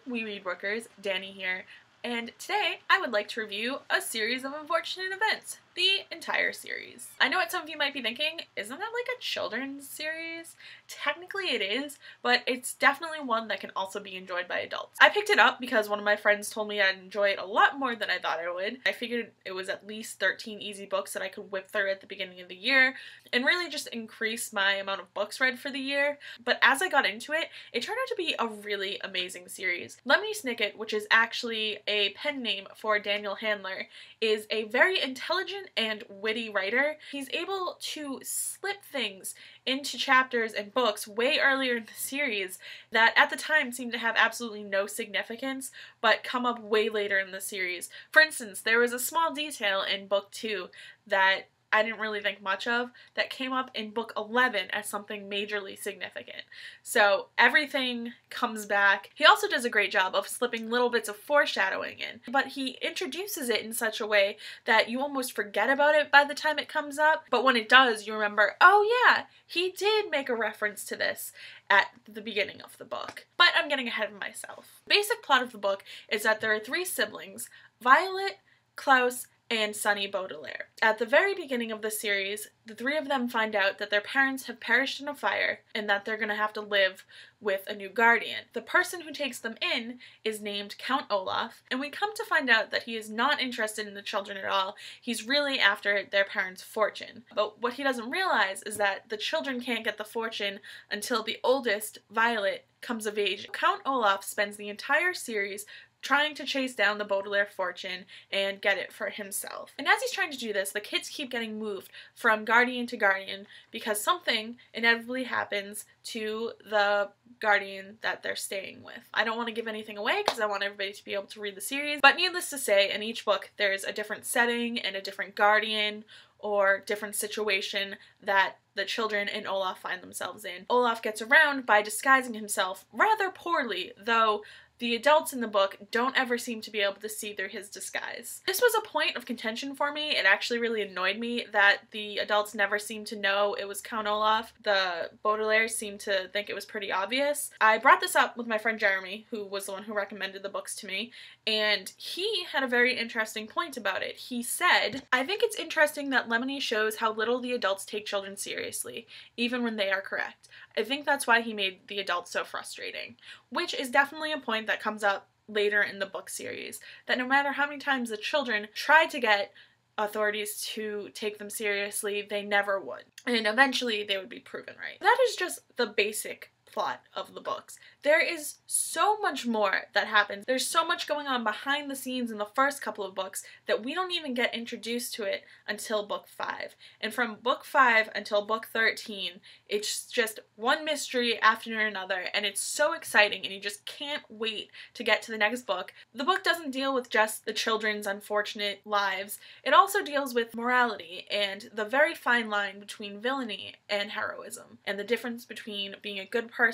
We Read Bookers, Danny here, and today I would like to review a series of unfortunate events. The entire series. I know what some of you might be thinking, isn't that like a children's series? Technically it is, but it's definitely one that can also be enjoyed by adults. I picked it up because one of my friends told me I'd enjoy it a lot more than I thought I would. I figured it was at least 13 easy books that I could whip through at the beginning of the year and really just increase my amount of books read for the year. But as I got into it, it turned out to be a really amazing series. Lemony Snicket, which is actually a pen name for Daniel Handler, is a very intelligent and witty writer. He's able to slip things into chapters and books way earlier in the series that at the time seemed to have absolutely no significance but come up way later in the series. For instance, there was a small detail in book 2 that I didn't really think much of that came up in book 11 as something majorly significant. So everything comes back. He also does a great job of slipping little bits of foreshadowing in, but he introduces it in such a way that you almost forget about it by the time it comes up, but when it does, you remember, oh yeah, he did make a reference to this at the beginning of the book. But I'm getting ahead of myself. The basic plot of the book is that there are 3 siblings, Violet, Klaus, and Sonny Baudelaire. At the very beginning of the series, the 3 of them find out that their parents have perished in a fire and that they're going to have to live with a new guardian. The person who takes them in is named Count Olaf, and we come to find out that he is not interested in the children at all. He's really after their parents' fortune. But what he doesn't realize is that the children can't get the fortune until the oldest, Violet, comes of age. Count Olaf spends the entire series trying to chase down the Baudelaire fortune and get it for himself. And as he's trying to do this, the kids keep getting moved from guardian to guardian because something inevitably happens to the guardian that they're staying with. I don't want to give anything away because I want everybody to be able to read the series, but needless to say, in each book there's a different setting and a different guardian or different situation that the children and Olaf find themselves in. Olaf gets around by disguising himself rather poorly, though the adults in the book don't ever seem to be able to see through his disguise. This was a point of contention for me. It actually really annoyed me that the adults never seemed to know it was Count Olaf. The Baudelaires seemed to think it was pretty obvious. I brought this up with my friend Jeremy, who was the one who recommended the books to me, and he had a very interesting point about it. He said, "I think it's interesting that Lemony shows how little the adults take children seriously, even when they are correct. I think that's why he made the adults so frustrating," which is definitely a point that comes up later in the book series, that no matter how many times the children try to get authorities to take them seriously, they never would. And eventually they would be proven right. That is just the basic plot of the books. There is so much more that happens. There's so much going on behind the scenes in the first couple of books that we don't even get introduced to it until book 5. And from book 5 until book 13, it's just one mystery after another, and it's so exciting and you just can't wait to get to the next book. The book doesn't deal with just the children's unfortunate lives. It also deals with morality and the very fine line between villainy and heroism, and the difference between being a good person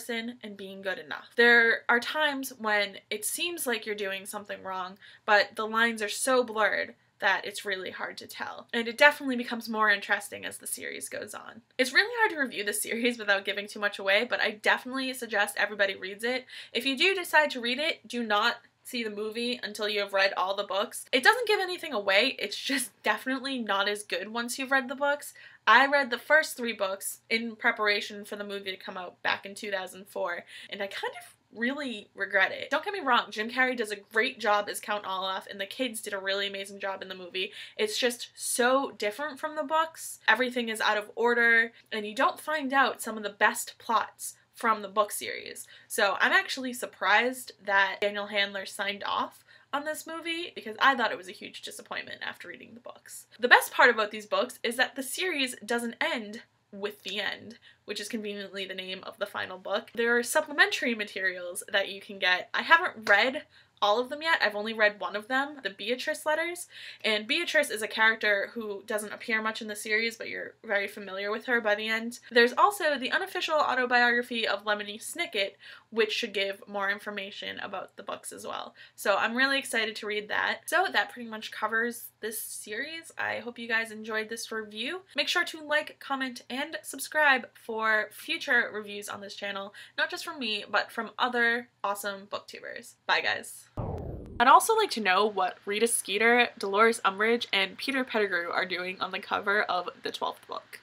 and being good enough. There are times when it seems like you're doing something wrong, but the lines are so blurred that it's really hard to tell. And it definitely becomes more interesting as the series goes on. It's really hard to review the series without giving too much away, but I definitely suggest everybody reads it. If you do decide to read it, do not see the movie until you have read all the books. It doesn't give anything away, it's just definitely not as good once you've read the books. I read the first 3 books in preparation for the movie to come out back in 2004, and I kind of really regret it. Don't get me wrong, Jim Carrey does a great job as Count Olaf, and the kids did a really amazing job in the movie. It's just so different from the books. Everything is out of order, and you don't find out some of the best plots from the book series. So I'm actually surprised that Daniel Handler signed off on this movie because I thought it was a huge disappointment after reading the books. The best part about these books is that the series doesn't end with the end, which is conveniently the name of the final book. There are supplementary materials that you can get. I haven't read all of them yet. I've only read one of them, the Beatrice letters, and Beatrice is a character who doesn't appear much in the series, but you're very familiar with her by the end. There's also the unofficial autobiography of Lemony Snicket, which should give more information about the books as well. So I'm really excited to read that. So that pretty much covers this series. I hope you guys enjoyed this review. Make sure to like, comment, and subscribe for future reviews on this channel, not just from me, but from other awesome booktubers. Bye guys. I'd also like to know what Rita Skeeter, Dolores Umbridge, and Peter Pettigrew are doing on the cover of the 12th book.